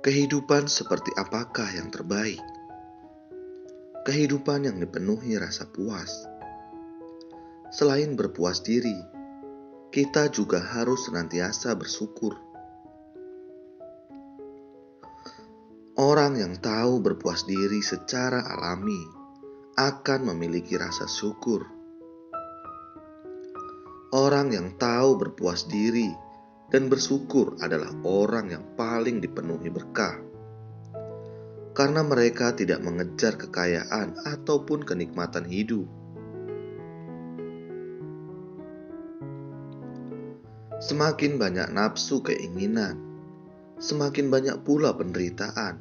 Kehidupan seperti apakah yang terbaik? Kehidupan yang dipenuhi rasa puas. Selain berpuas diri, kita juga harus senantiasa bersyukur. Orang yang tahu berpuas diri secara alami akan memiliki rasa syukur. Orang yang tahu berpuas diri dan bersyukur adalah orang yang paling dipenuhi berkah. Karena mereka tidak mengejar kekayaan ataupun kenikmatan hidup. Semakin banyak nafsu keinginan, semakin banyak pula penderitaan.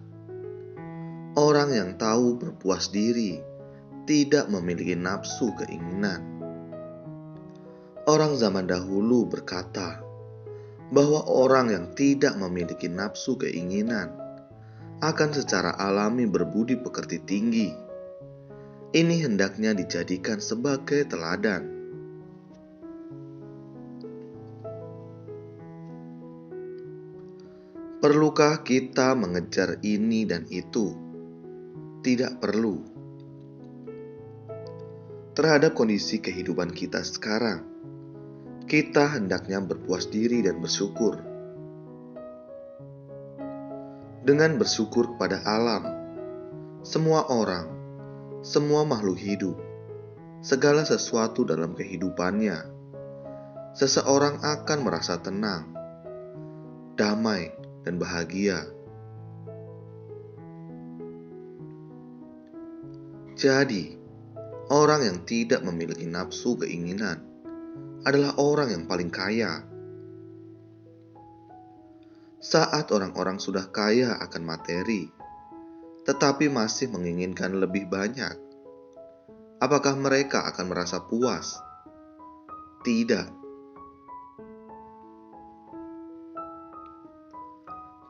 Orang yang tahu berpuas diri tidak memiliki nafsu keinginan. Orang zaman dahulu berkata bahwa orang yang tidak memiliki nafsu keinginan akan secara alami berbudi pekerti tinggi. Ini hendaknya dijadikan sebagai teladan. Perlukah kita mengejar ini dan itu? Tidak perlu. Terhadap kondisi kehidupan kita sekarang, kita hendaknya berpuas diri dan bersyukur. Dengan bersyukur kepada alam, semua orang, semua makhluk hidup, segala sesuatu dalam kehidupannya, seseorang akan merasa tenang, damai, dan bahagia. Jadi, orang yang tidak memiliki nafsu keinginan adalah orang yang paling kaya. Saat orang-orang sudah kaya akan materi, tetapi masih menginginkan lebih banyak, apakah mereka akan merasa puas? Tidak.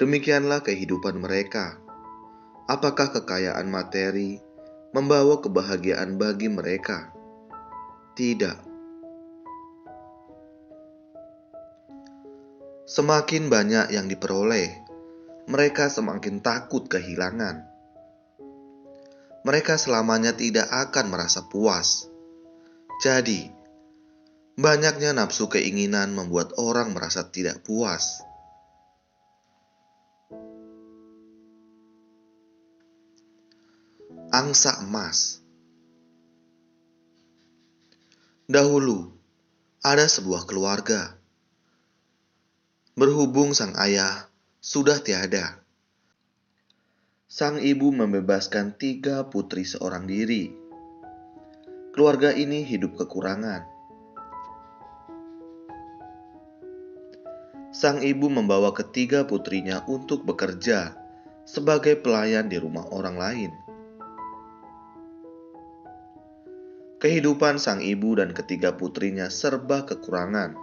Demikianlah kehidupan mereka. Apakah kekayaan materi membawa kebahagiaan bagi mereka? Tidak. Semakin banyak yang diperoleh, mereka semakin takut kehilangan. Mereka selamanya tidak akan merasa puas. Jadi, banyaknya nafsu keinginan membuat orang merasa tidak puas. Angsa emas. Dahulu, ada sebuah keluarga. Berhubung sang ayah sudah tiada, sang ibu membebaskan 3 putri seorang diri. Keluarga ini hidup kekurangan. Sang ibu membawa ketiga putrinya untuk bekerja sebagai pelayan di rumah orang lain. Kehidupan sang ibu dan ketiga putrinya serba kekurangan.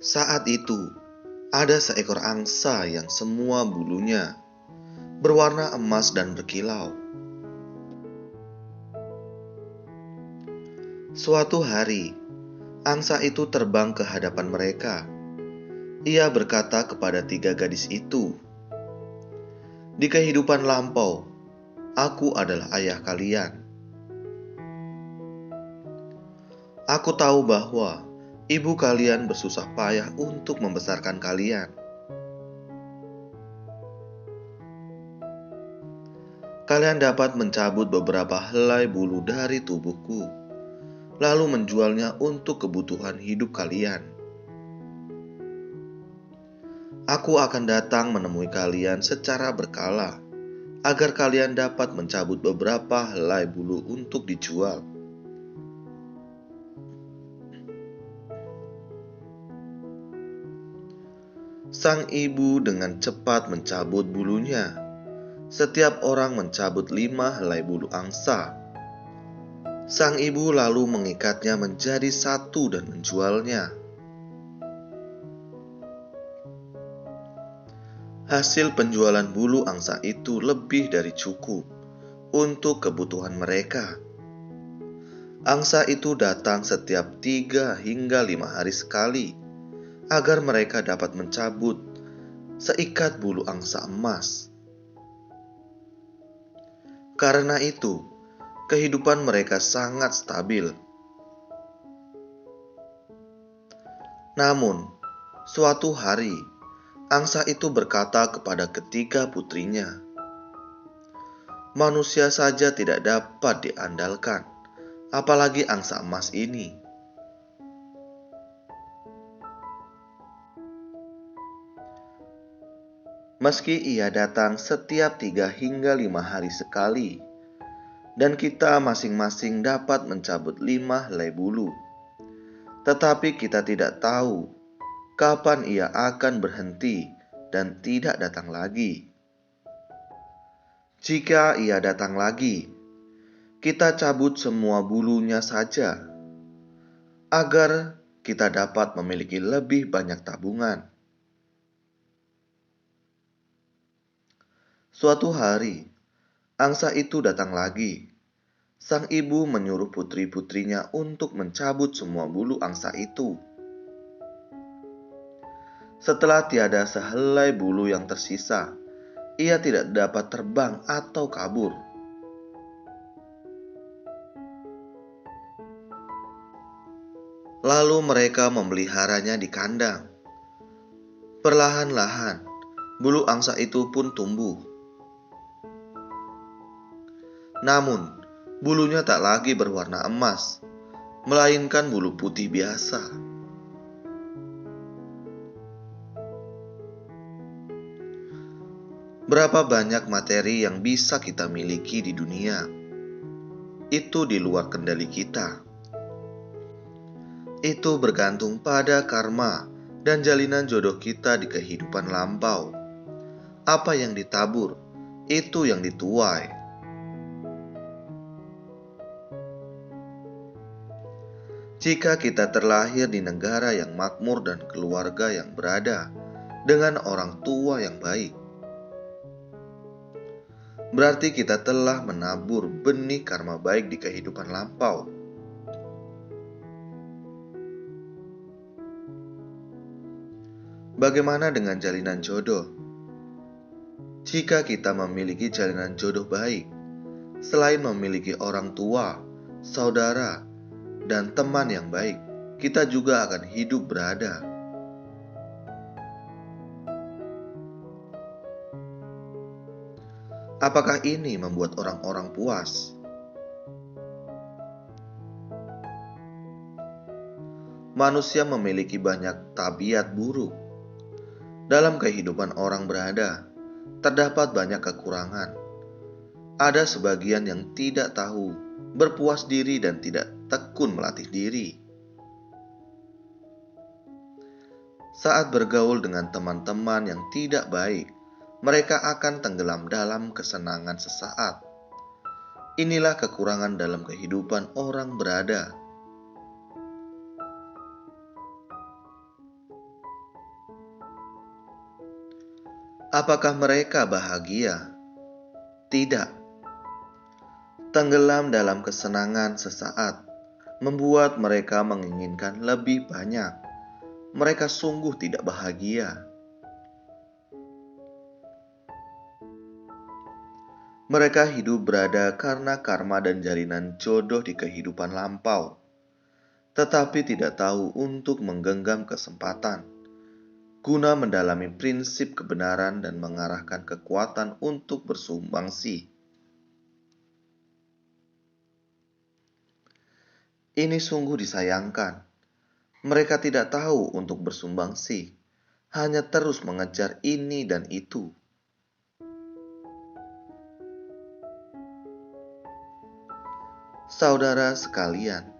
Saat itu, ada seekor angsa yang semua bulunya berwarna emas dan berkilau. Suatu hari, angsa itu terbang ke hadapan mereka. Ia berkata kepada 3 gadis itu, "Di kehidupan lampau, aku adalah ayah kalian. Aku tahu bahwa ibu kalian bersusah payah untuk membesarkan kalian. Kalian dapat mencabut beberapa helai bulu dari tubuhku, lalu menjualnya untuk kebutuhan hidup kalian. Aku akan datang menemui kalian secara berkala, agar kalian dapat mencabut beberapa helai bulu untuk dijual. Sang ibu dengan cepat mencabut bulunya. Setiap orang mencabut 5 helai bulu angsa. Sang ibu lalu mengikatnya menjadi satu dan menjualnya. Hasil penjualan bulu angsa itu lebih dari cukup untuk kebutuhan mereka. Angsa itu datang setiap 3 hingga 5 hari sekali agar mereka dapat mencabut seikat bulu angsa emas. Karena itu, kehidupan mereka sangat stabil. Namun, suatu hari, angsa itu berkata kepada ketiga putrinya, "Manusia saja tidak dapat diandalkan, apalagi angsa emas ini. Meski ia datang setiap 3 hingga 5 hari sekali, dan kita masing-masing dapat mencabut 5 helai bulu, tetapi kita tidak tahu kapan ia akan berhenti dan tidak datang lagi. Jika ia datang lagi, kita cabut semua bulunya saja, agar kita dapat memiliki lebih banyak tabungan." Suatu hari, angsa itu datang lagi. Sang ibu menyuruh putri-putrinya untuk mencabut semua bulu angsa itu. Setelah tiada sehelai bulu yang tersisa, ia tidak dapat terbang atau kabur. Lalu mereka memeliharanya di kandang. Perlahan-lahan, bulu angsa itu pun tumbuh. Namun, bulunya tak lagi berwarna emas, melainkan bulu putih biasa. Berapa banyak materi yang bisa kita miliki di dunia? Itu di luar kendali kita. Itu bergantung pada karma dan jalinan jodoh kita di kehidupan lampau. Apa yang ditabur, itu yang dituai. Jika kita terlahir di negara yang makmur dan keluarga yang berada dengan orang tua yang baik, berarti kita telah menabur benih karma baik di kehidupan lampau. Bagaimana dengan jalinan jodoh? Jika kita memiliki jalinan jodoh baik, selain memiliki orang tua, saudara, dan teman yang baik, kita juga akan hidup berada. Apakah ini membuat orang-orang puas? Manusia memiliki banyak tabiat buruk. Dalam kehidupan orang berada, terdapat banyak kekurangan. Ada sebagian yang tidak tahu berpuas diri dan tidak tekun melatih diri. Saat bergaul dengan teman-teman yang tidak baik, mereka akan tenggelam dalam kesenangan sesaat. Inilah kekurangan dalam kehidupan orang berada. Apakah mereka bahagia? Tidak. Tenggelam dalam kesenangan sesaat membuat mereka menginginkan lebih banyak. Mereka sungguh tidak bahagia. Mereka hidup berada karena karma dan jalinan jodoh di kehidupan lampau, tetapi tidak tahu untuk menggenggam kesempatan, guna mendalami prinsip kebenaran dan mengarahkan kekuatan untuk bersumbangsi. Ini sungguh disayangkan. Mereka tidak tahu untuk bersumbangsi, hanya terus mengejar ini dan itu. Saudara sekalian,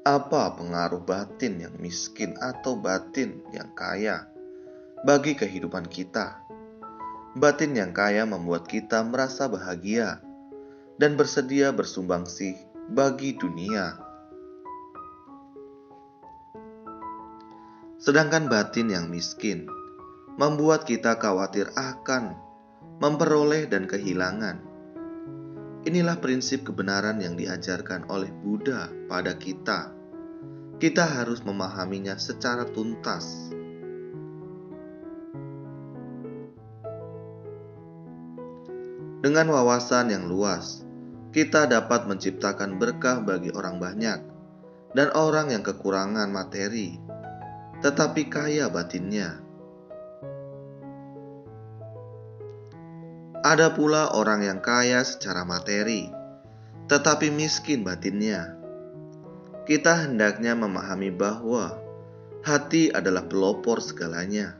apa pengaruh batin yang miskin atau batin yang kaya bagi kehidupan kita? Batin yang kaya membuat kita merasa bahagia dan bersedia bersumbangsi bagi dunia. Sedangkan batin yang miskin membuat kita khawatir akan memperoleh dan kehilangan. Inilah prinsip kebenaran yang diajarkan oleh Buddha pada kita. Kita harus memahaminya secara tuntas. Dengan wawasan yang luas, kita dapat menciptakan berkah bagi orang banyak dan orang yang kekurangan materi, tetapi kaya batinnya. Ada pula orang yang kaya secara materi, tetapi miskin batinnya. Kita hendaknya memahami bahwa hati adalah pelopor segalanya.